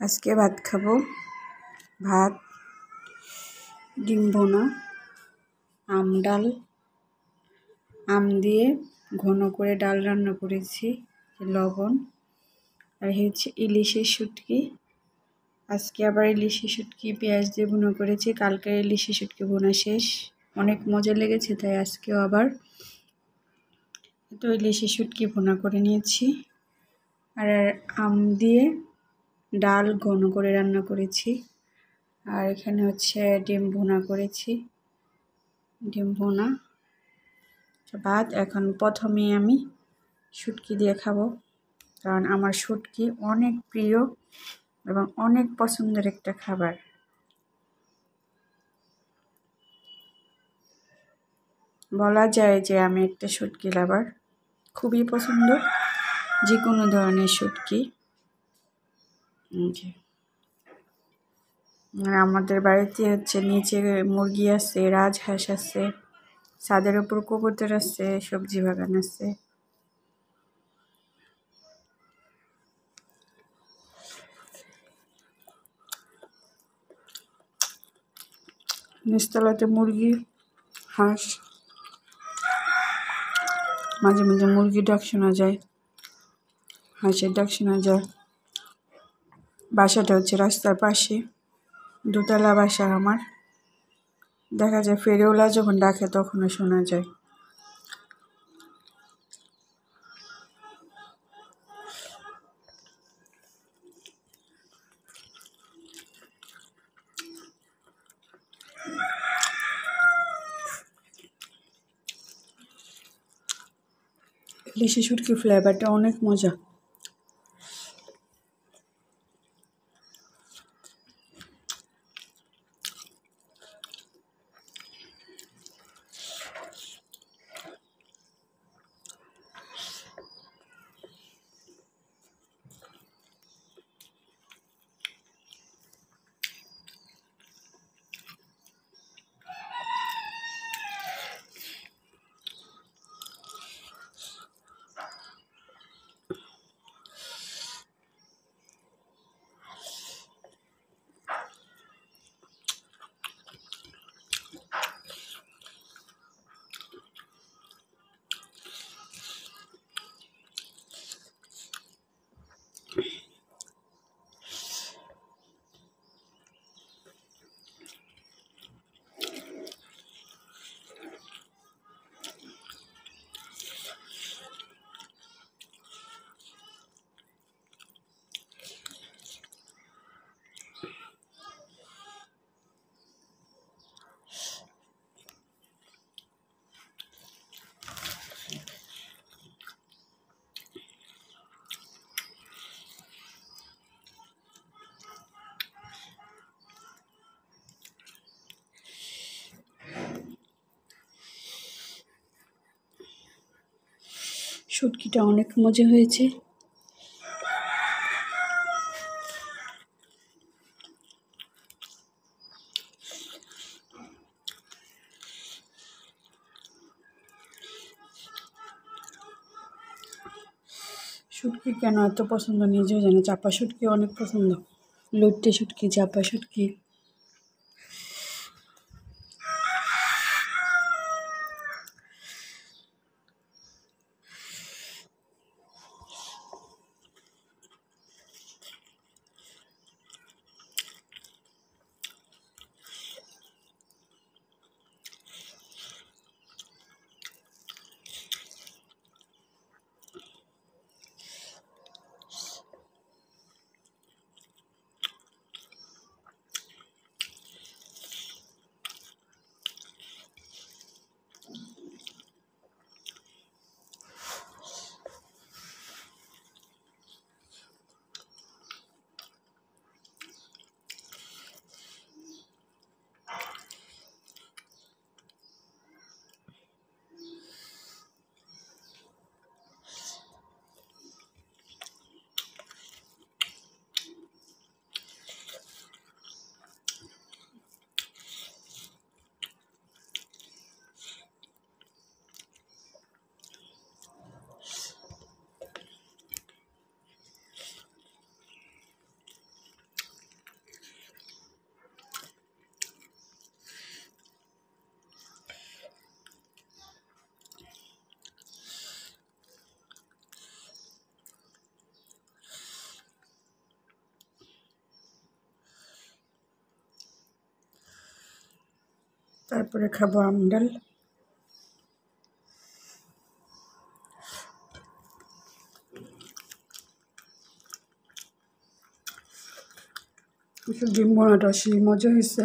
আজকে ভাত খাবো। ভাত, ডিম ভুনা, ডাল, আম দিয়ে ঘন করে ডাল রান্না করেছি, লবণ, আর হচ্ছে ইলিশের শুটকি। আজকে আবার ইলিশের শুটকি পেঁয়াজ দিয়ে ভুনা করেছি। কালকে ইলিশের শুটকি ভুনা শেষ, অনেক মজা লেগেছে, তাই আজকেও আবার তো ইলিশের শুটকি ভুনা করে নিয়েছি। আর আম দিয়ে ডাল ঘন করে রান্না করেছি। আর এখানে হচ্ছে ডিম ভুনা করেছি, ডিম ভুনা ভাত। এখন প্রথমে আমি শুটকি দিয়ে খাবো, কারণ আমার শুটকি অনেক প্রিয় এবং অনেক পছন্দের একটা খাবার। বলা যায় যে আমি একটা শুটকি লাভার, খুবই পছন্দ যে কোনো ধরনের শুটকি। আমাদের বাড়িতে হচ্ছে নিচে মুরগি আছে, রাজহাঁস আছে, ছাদের উপর কবুতর আছে, সবজি বাগান আছে। নিচতলাতে মুরগি, হাঁস, মাঝে মাঝে মুরগির ডাক শোনা যায়, হাঁসের ডাক শোনা যায়। বাসাটা হচ্ছে রাস্তার পাশে, দোতলা বাসা আমার। দেখা যায় ফেরিওয়ালা যখন ডাকে তখনও শোনা যায়। ইলিশি শুটকি ফ্লেভারটা অনেক মজা। শুটকিটা অনেক মজা হয়েছে। শুটকি কেন এত পছন্দ নিজেও জানি, চাপা শুটকি অনেক পছন্দ, লইট্টে শুটকি, চাপা শুটকি। তারপরে খাবো আমডাল। ডিম বোনাটা সেই মজা হয়েছে।